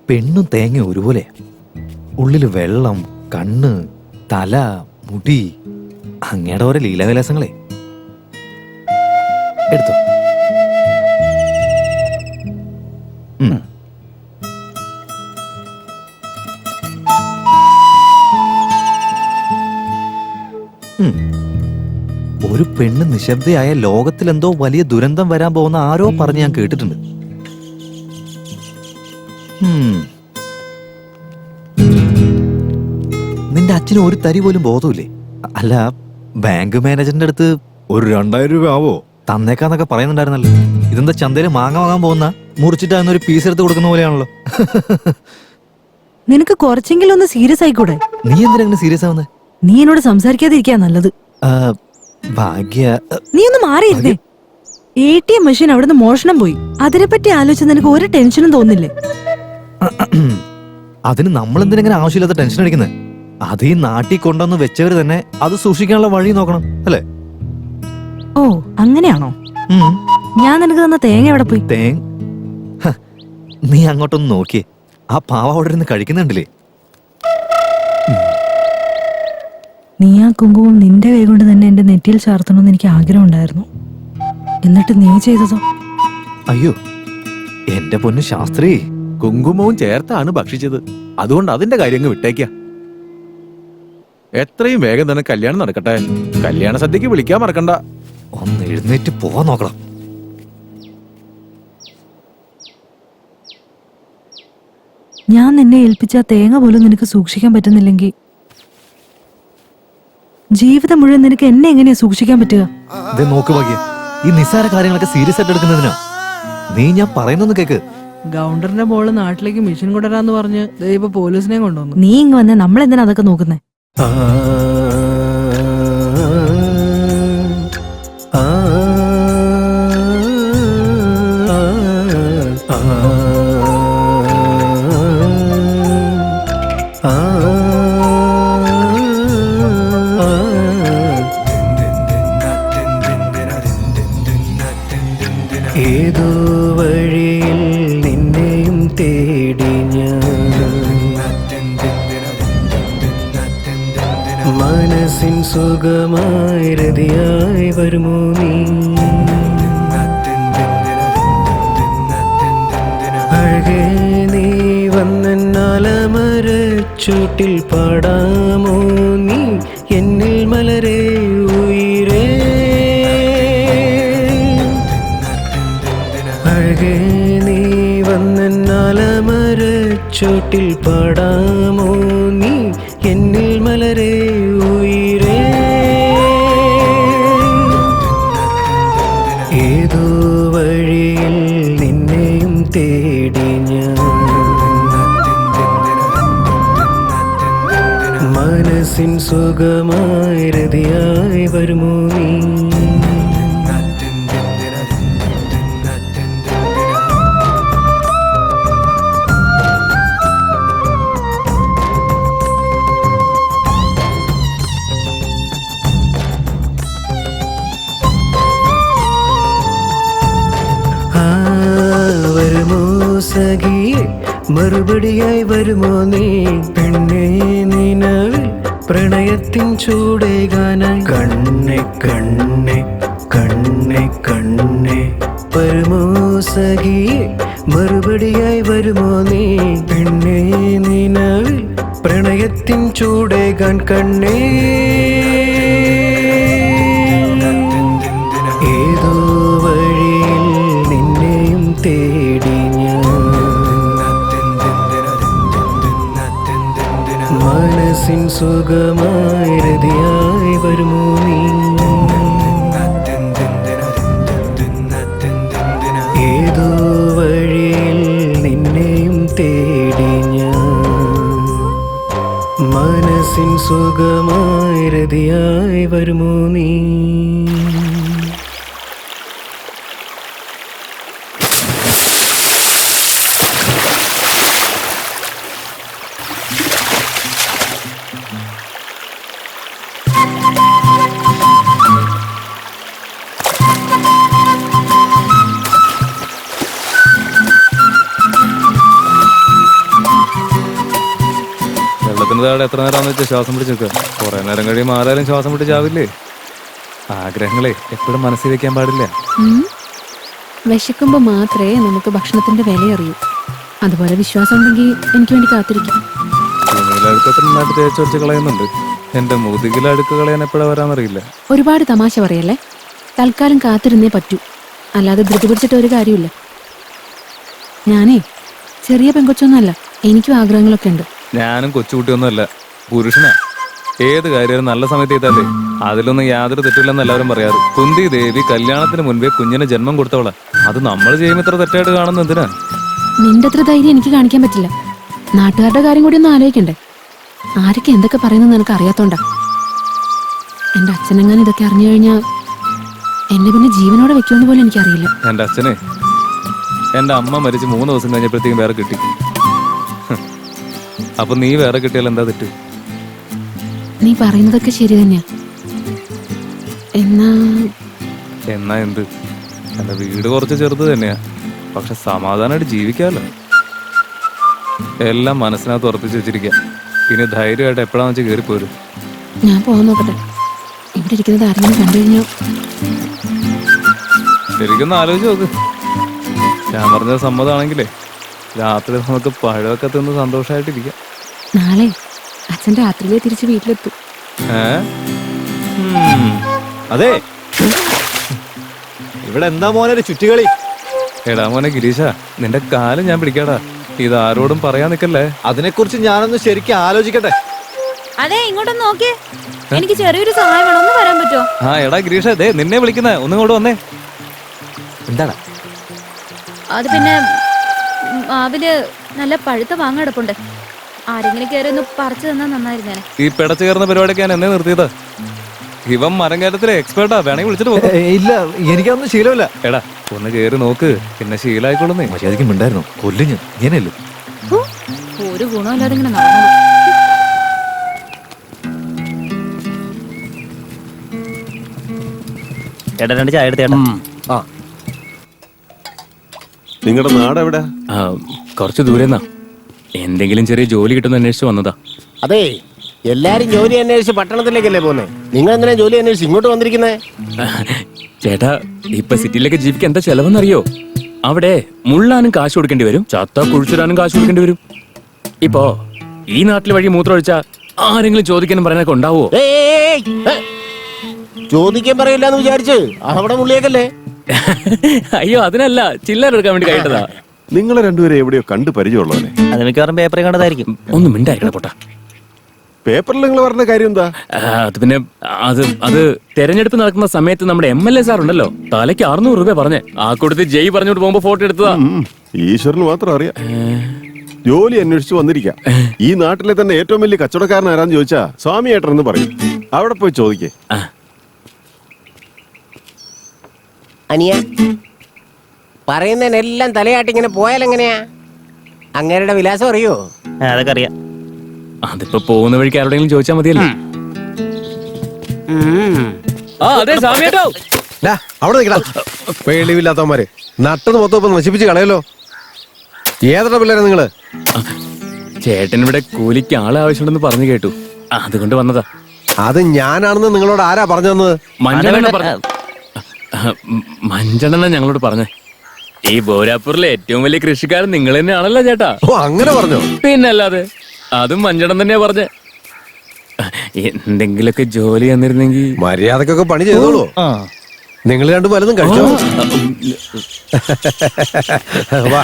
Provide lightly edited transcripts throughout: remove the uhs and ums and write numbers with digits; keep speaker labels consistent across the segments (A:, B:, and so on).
A: പെണ്ണും തേങ്ങ ഒരുപോലെ. ഉള്ളില് വെള്ളം, കണ്ണ്, തല, മുടി, അങ്ങയുടെ ഓരോ ലീലാവിലാസങ്ങളെ. എടുത്തോ. ഒരു പെണ്ണ് നിശബ്ദയായ ലോകത്തിലെന്തോ വലിയ ദുരന്തം വരാൻ പോകുന്ന ആരോ പറഞ്ഞ് ഞാൻ കേട്ടിട്ടുണ്ട്. നിന്റെ അച്ഛന് ഒരു തരി പോലും ബോധമില്ലേ? അല്ല, ബാങ്ക് മാനേജറിന്റെ അടുത്ത് ഒരു 2000 രൂപ ആവോ തന്നേക്കാന്നൊക്കെ പറയുന്നുണ്ടായിരുന്നല്ലോ. ഇതെന്താ ചന്തയില് മാങ്ങ വാങ്ങാൻ പോകുന്ന മുറിച്ചിട്ട് ഒരു പീസ് എടുത്ത് കൊടുക്കുന്ന പോലെയാണല്ലോ.
B: നിനക്ക് കുറച്ചെങ്കിലും ഒന്ന് സീരിയസ് ആയിക്കൂടെ?
A: നീ എന്തിനാ സീരിയസ് ആവുന്നത്?
B: നീ എന്നോട് സംസാരിക്കാതിരിക്കാ നല്ലത്.
A: ഭാഗ്യ,
B: നീ ഒന്ന് മാറിയിരുന്നേ. ATM മെഷീൻ അവിടുന്ന് മോഷണം പോയി. അതിനെപ്പറ്റി ആലോചിച്ച് നിനക്ക് ഒരു ടെൻഷനും തോന്നില്ലേ?
A: അതിന് നമ്മൾ എന്തിനെങ്ങനെ ആവശ്യമില്ലാത്ത ടെൻഷൻ അടിക്കുന്നത്? അത് ഈ നാട്ടിൽ കൊണ്ടുവന്ന് വെച്ചവര് തന്നെ അത് സൂക്ഷിക്കാനുള്ള വഴി നോക്കണം, അല്ലേ?
B: ഓ, അങ്ങനെയാണോ? ഞാൻ നിനക്ക് തന്ന തേങ്ങ എവിടെ പോയി?
A: നീ അങ്ങോട്ടൊന്ന് നോക്കിയേ. ആ പാവ അവിടെ ഇരുന്ന് കഴിക്കുന്നുണ്ടല്ലേ?
B: നീ ആ കുങ്കുമം നിന്റെ കൈ കൊണ്ട് തന്നെ എന്റെ നെറ്റിയിൽ ചാർത്തണമെന്ന് എനിക്ക് ആഗ്രഹം ഉണ്ടായിരുന്നു. എന്നിട്ട് നീ ചെയ്തതോ?
A: അയ്യോ എന്റെ പൊന്നു ശാസ്ത്രി,
C: കുങ്കുമവും ചേർത്താണ് ഭക്ഷിച്ചത്. അതുകൊണ്ട് അതിന്റെ കാര്യം വിട്ടേക്ക. എത്രയും വേഗം തന്നെ കല്യാണം നടക്കട്ടെ. കല്യാണ സദ്യക്ക് വിളിക്കാൻ മറക്കണ്ട.
A: ഒന്ന് എഴുന്നേറ്റ് പോവാൻ നോക്കണം.
B: ഞാൻ നിന്നെ ഏൽപ്പിച്ച തേങ്ങ പോലും നിനക്ക് സൂക്ഷിക്കാൻ പറ്റുന്നില്ലെങ്കിൽ ജീവിതം മുഴുവൻ നിനക്ക് എന്നെ എങ്ങനെയാ സൂക്ഷിക്കാൻ പറ്റുക?
A: നോക്ക് ഭാഗ്യ, ഈ നിസ്സാര കാര്യങ്ങളൊക്കെ സീരിയസ് ആയിട്ട് എടുക്കുന്നതിനാ. നീ ഞാൻ പറയുന്നൊന്ന് കേക്ക്.
D: ഗൗണ്ടറിന്റെ മോള് നാട്ടിലേക്ക് മിഷൻ കൊണ്ടുവരാന്ന് പറഞ്ഞ് ഇപ്പൊ പോലീസിനെ കൊണ്ടുവന്നു.
B: നീ ഇങ്ങ് വന്നേ, നമ്മൾ എന്തിനാ അതൊക്കെ നോക്കുന്നേ?
E: ഏതോ വഴിയിൽ നിന്നെയും തേടി ഞാൻ, മനസ്സിൻ സുഖമായി രതിയായി വരുമോ നീ? അഴകേ നീ വന്നാലമരച്ചോട്ടിൽ പാടാമോ നീ? എന്നിൽ മലരേ ഉയിരേ, അഴകേ നീ വന്നാലമരച്ചോട്ടിൽ പാടാമോ നീ? എന്നിൽ മലരേ ഉയിരേ, ഏതോ വഴിയിൽ നിന്നെയും തേടി ഞാൻ, മനസ്സിൻ സുഖമായി രതിയായി വരുമോ നീ? വരുമോ സഖിയെ, മറുപടിയായി വരുമോ നീ? പെണ്ണേ നിലവിൽ പ്രണയത്തിൻ ചൂടേകാനായി കണ്ണെ കണ്ണെ കണ്ണെ കണ്ണെ. വരുമോ സഖിയെ, മറുപടിയായി വരുമോ നീ? പെണ്ണേ നിലവിൽ പ്രണയത്തിൻ ചൂടേകാൻ കണ്ണേ. ഏതോ വഴിയിൽ നിന്നെയും തേടി ഞാൻ, മനസ്സിൻ സുഖമായി രതിയായി വരുമോ നീ? ഏതോ വഴിയിൽ നിന്നെയും തേടി ഞാൻ, മനസ്സിൻ സുഖമായി രതിയായി വരുമോ നീ?
F: വെള്ളത്തിന്റെ താഴെ എത്ര നേരമാണെന്ന് വെച്ചാൽ ശ്വാസം പിടിച്ച് നിൽക്കുക. കുറെ നേരം കഴിയുമ്പോൾ ആരായാലും ശ്വാസം പിടിച്ചാവില്ലേ? ആഗ്രഹങ്ങളെ എപ്പോഴും മനസ്സിൽ വെക്കാൻ പാടില്ല.
G: വിശക്കുമ്പോൾ മാത്രമേ നമുക്ക് ഭക്ഷണത്തിന്റെ വില അറിയൂ. അതുപോലെ വിശ്വാസം ഉണ്ടെങ്കിൽ എനിക്ക് വേണ്ടി കാത്തിരിക്കാം.
F: തുണിയിലടുക്കത്ര നന്നായിട്ട് തേച്ച് വെച്ച് കളയുന്നുണ്ട്. എന്റെ മുതുകിലടുക്ക് കളയാൻ എപ്പോഴാ വരാന്നറിയില്ല.
G: ഒരുപാട് തമാശ പറയല്ലേ. തൽക്കാലം കാത്തിരുന്നേ പറ്റൂ, അല്ലാതെ ധൃതി പിടിച്ചിട്ട് ഒരു കാര്യമില്ല. ഞാനേ ചെറിയ പെങ്കൊച്ചൊന്നുമല്ല, എനിക്കും ആഗ്രഹങ്ങളൊക്കെ ഉണ്ട്.
F: ഞാനും കൊച്ചുകുട്ടിയൊന്നുമല്ല, പുരുഷനാ. ഏത് കാര്യവും നല്ല സമയത്ത് ചെയ്താലേ അതിലൊന്നും യാതൊരു തെറ്റില്ലെന്ന് എല്ലാവരും പറയാറ്. കുന്തി ദേവി കല്യാണത്തിന് മുൻപേ കുഞ്ഞിന് ജന്മം കൊടുത്തവളാ. അത് നമ്മൾ ചെയ്യുമ്പോൾ ഇത്ര തെറ്റായിട്ട് കാണുന്ന എന്തിനാ?
G: നിന്റെ അത്ര ധൈര്യം എനിക്ക് കാണിക്കാൻ പറ്റില്ല. നാട്ടുകാരുടെ കാര്യം കൂടി ഒന്ന് ആലോചിക്കണ്ടേ? ആരൊക്കെ എന്തൊക്കെ പറയുന്നത് നിനക്ക് അറിയാത്തോണ്ടാ. എന്റെ അച്ഛനെങ്ങാനും ഇതൊക്കെ അറിഞ്ഞു കഴിഞ്ഞാൽ എന്നെ പിന്നെ ജീവനോടെ വെക്കുമെന്ന് പോലും എനിക്കറിയില്ല.
F: എന്റെ അച്ഛനെ എന്റെ അമ്മ മരിച്ച് 3 ദിവസം കഴിഞ്ഞപ്പോഴത്തേക്കും വേറെ കിട്ടി. അപ്പൊ നീ വേറെ കിട്ടിയാൽ എന്താ തെറ്റ്?
G: നീ പറയുന്നതൊക്കെ ശരി തന്നെയാ. എന്നാ
F: എന്നാ എന്ത്? എന്റെ വീട് കുറച്ച് ചെറുത് തന്നെയാ, പക്ഷെ സമാധാനമായിട്ട് ജീവിക്കാമല്ലോ. എല്ലാം മനസ്സിനകത്ത് ഉറപ്പിച്ച് വെച്ചിരിക്കാം. ഇനി ധൈര്യമായിട്ട് എപ്പോഴാന്ന് വെച്ചാൽ കയറിപ്പോരും.
G: ഞാൻ പോകാൻ നോക്കട്ടെ. ഇവിടെ ഇരിക്കുന്നത് ആരെങ്കിലും കണ്ടു കഴിഞ്ഞോ?
F: ശരിക്കൊന്ന് ആലോചിച്ച് നോക്ക്. ഞാൻ പറഞ്ഞത് സമ്മതമാണെങ്കിലേ രാത്രി നമുക്ക് പഴമൊക്കെ തിന്ന് സന്തോഷമായിട്ടിരിക്കാം.
G: നാളെ അച്ഛൻ രാത്രിയിലേ തിരിച്ച് വീട്ടിലെത്തും.
A: അതെ, ഇവിടെ എന്താ മോനെ ഒരു ചുറ്റുകളി?
F: എടാ മോനെ ഗിരീശ, നിന്റെ കാലം ഞാൻ പിടിക്കാടാ. ഇത് ആരോടും പറയാൻ നിക്കല്ലേ.
A: അതിനെക്കുറിച്ച് ഞാനൊന്ന് ശരിക്കും ആലോചിക്കട്ടെ.
H: അതെ, ഇങ്ങോട്ടൊന്ന് നോക്കിയേ. എനിക്ക് ചെറിയൊരു സഹായം വേണം, ഒന്ന് വരാൻ പറ്റുമോ?
F: ആ എടാ ഗിരീഷ, ദേ നിന്നെ വിളിക്കുന്നേ, ഒന്നിങ്ങോട്ട് വന്നേ.
A: എന്താണ്?
H: അത് പിന്നെ മാവില് നല്ല പഴുത്ത മാങ്ങ കിടപ്പുണ്ട്. ആരെങ്കിലും കയറി ഒന്ന് പറിച്ചു തന്നാ നന്നായിരുന്നേനെ.
F: ഈ പിടച്ചു കയറുന്ന പരിപാടിയൊക്കെ ഞാൻ എന്നെ നിർത്തിയതാ. ഇവൻ മരം കയറ്റത്തിലെ എക്സ്പേർട്ടാ, വേണമെങ്കിൽ വിളിച്ചിട്ട് പോകും.
A: ഇല്ല, എനിക്കതൊന്നും ശീലമില്ല.
F: എടാ ഒന്ന് കയറി നോക്ക്, പിന്നെ ശീലായിക്കോളുന്നേ.
A: മര്യാദയ്ക്ക് മിണ്ടായിരുന്നു, കൊല്ലും ഞാൻ. ഇങ്ങനെയല്ലോ
H: ഹോ, ഒരു ഗുണമില്ലാതെ ഇങ്ങനെ നടന്നത്.
E: ചേട്ടാ 2 ചായ എടുത്തേട്ടാ.
I: നിങ്ങളുടെ നാട് എവിടെ?
C: കുറച്ച് ദൂരെന്നാ. എന്തെങ്കിലും ചെറിയ ജോലി കിട്ടുന്ന അന്വേഷിച്ച് വന്നതാ.
E: അതെ, എല്ലാരും ജോലി അന്വേഷിച്ച് പട്ടണത്തിലേക്കല്ലേ പോന്നെ? നിങ്ങൾ എന്തിനാ ജോലി അന്വേഷിച്ച് ഇങ്ങോട്ട് വന്നിരിക്കുന്നേ?
C: ചേട്ടാ, ഇപ്പൊ സിറ്റിയിലേക്ക് ജീവിക്കാൻ എന്താ ചെലവെന്നറിയോ? അവിടെ മുള്ളാനും കാശ് കൊടുക്കേണ്ടി വരും, ചത്ത കുഴിച്ചിടാനും കാശ് കൊടുക്കേണ്ടി വരും. ഇപ്പോ ഈ നാട്ടിൽ വഴി മൂത്രം ഒഴിച്ചാ ആരെങ്കിലും ചോദിക്കാനും പറയാനൊക്കെ ഉണ്ടാവോ?
E: ചോദിക്കാൻ പറയില്ലെന്ന് വിചാരിച്ച് അവിടെ മുള്ളിയേക്കല്ലേ?
C: അയ്യോ, അതിനല്ല, ചില്ലറ എടുക്കാൻ വേണ്ടി കഴിട്ടതാ.
I: നിങ്ങളെ രണ്ടുപേരെ എവിടെയോ കണ്ടു പരിചയമുള്ളവനെ.
E: അത് മിക്കവാറും പേപ്പറിൽ കണ്ടതായിരിക്കും.
C: ഒന്ന് മിണ്ടായിക്കട പൊട്ടാ.
I: പേപ്പറിൽ നിങ്ങൾ പറഞ്ഞ കാര്യം എന്താ?
C: അത് പിന്നെ അത് തെരഞ്ഞെടുപ്പ് നടക്കുന്ന സമയത്ത് നമ്മുടെ MLA സാർ ഉണ്ടല്ലോ, തലയ്ക്ക് 600 രൂപ പറഞ്ഞ് ആ കൊടുത്ത് ജയ് പറഞ്ഞോട്ട് പോകുമ്പോ ഫോട്ടോ എടുത്തതാ.
I: ഈശ്വരന് മാത്രം അറിയാം. ജോലി അന്വേഷിച്ചു വന്നിരിക്കാം. ഈ നാട്ടിലെ തന്നെ ഏറ്റവും വലിയ കച്ചവടക്കാരൻ ആരാന്ന് ചോദിച്ചാ സ്വാമിയേട്ടൻ എന്ന് പറയും. അവിടെ പോയി ചോദിക്കേ.
E: അനിയ, പറയുന്നതിനെല്ലാം തലയാട്ടി ഇങ്ങനെ പോയാലെങ്ങനെയാ? അങ്ങേരുടെ വിലാസം അറിയോ? അതൊക്കെ അറിയാം.
C: അതിപ്പോ പോകുന്ന വഴിക്ക് ആരോടെങ്കിലും ചോദിച്ചാ മതിയല്ലോ. അതെ സ്വാമിയേട്ടോ.
J: അവിടെ നിൽക്കണം, വെളിവില്ലാത്തവന്മാര് നട്ടത് മൊത്തം ഇപ്പൊ നശിപ്പിച്ച് കളയല്ലോ. ഏതൊക്കെ പിള്ളേരാ നിങ്ങള്?
C: ചേട്ടൻ ഇവിടെ കൂലിക്ക് ആളെ ആവശ്യമുണ്ടെന്ന് പറഞ്ഞു കേട്ടു, അതുകൊണ്ട് വന്നതാ.
J: അത് ഞാനാണെന്ന് നിങ്ങളോട് ആരാ പറഞ്ഞു തന്നത്?
C: മഞ്ചെണ്ണ ഞങ്ങളോട് പറഞ്ഞേ. ഈ ബോരാപ്പൂരിലെ ഏറ്റവും വലിയ കൃഷിക്കാരൻ നിങ്ങൾ തന്നെയാണല്ലോ ചേട്ടാ.
J: ഓ, അങ്ങനെ പറഞ്ഞോ?
C: പിന്നല്ലാതെ, അതും മഞ്ചെണ്ണം തന്നെയാ പറഞ്ഞേ. എന്തെങ്കിലൊക്കെ ജോലി തന്നിരുന്നെങ്കിൽ.
J: മര്യാദക്കൊക്കെ പണി ചെയ്തോളൂ. നിങ്ങൾ രണ്ടും പലതും കഴിച്ചോ? വാ.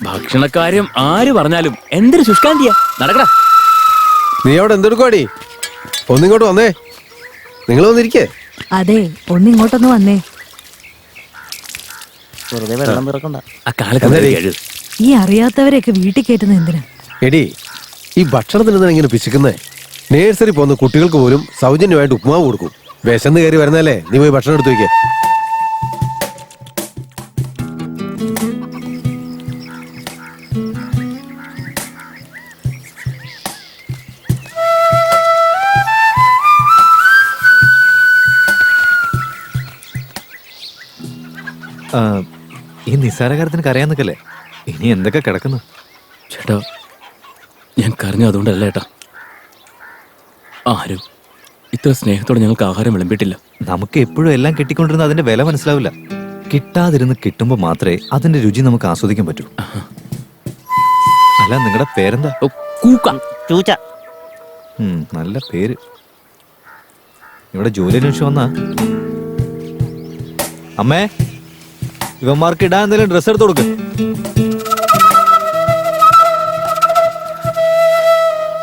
C: ഭക്ഷണക്കാര്യം ആര് പറഞ്ഞാലും എന്തൊരു ശുഷ്കാന്തിയാ. നടക്കടാ.
J: നീ അവിടെ എന്തെടുക്കുവാടി? ഒന്നിങ്ങോട്ട് വന്നേ. നിങ്ങൾ വന്നിരിക്കേ.
B: അതെ, ഒന്നിങ്ങോട്ടൊന്ന് വന്നേ.
E: വെറുതെ വെള്ളം തുറക്കണ്ട.
C: ആ കാലത്ത്
B: ഈ അറിയാത്തവരെയൊക്കെ വീട്ടിൽ കയറ്റുന്നത് എന്തിനാ?
J: എടി, ഈ ഭക്ഷണത്തിൽ നിന്ന് ഇങ്ങനെ പിശുക്കുന്നേ. നേഴ്സറി പോകുന്ന കുട്ടികൾക്ക് പോലും സൗജന്യമായിട്ട് ഉപ്പുമാവ് കൊടുക്കും. വിശന്ന് കയറി വരുന്നല്ലേ, നീ പോയി ഭക്ഷണം എടുത്തു വയ്ക്കേ.
A: ഈ നിസ്സാര കാര്യത്തിന് കരയാൻ നിൽക്കല്ലേ. ഇനി എന്തൊക്കെ കിടക്കുന്നു?
C: ചേട്ടാ ഞാൻ കരഞ്ഞു അതുകൊണ്ടല്ല ഏട്ടാ. ആരും ഇത്ര സ്നേഹത്തോടെ ഞങ്ങൾക്ക് ആഹാരം വിളമ്പിയിട്ടില്ല.
A: നമുക്ക് എപ്പോഴും എല്ലാം കിട്ടിക്കൊണ്ടിരുന്ന അതിന്റെ വില മനസ്സിലാവില്ല. കിട്ടാതിരുന്ന് കിട്ടുമ്പോ മാത്രമേ അതിന്റെ രുചി നമുക്ക് ആസ്വദിക്കാൻ പറ്റൂ. അല്ല, നിങ്ങളുടെ പേരെന്താ?
C: ഓ, കൂക്ക.
E: ചൂച്ച.
A: നല്ല പേര്. ഇവിടെ ജോലി അന്വേഷിച്ച് വന്നാ? അമ്മേ, ഇവന്മാർക്ക് ഇടാൻ എന്തെങ്കിലും ഡ്രസ്സ് എടുത്ത് കൊടുക്ക്.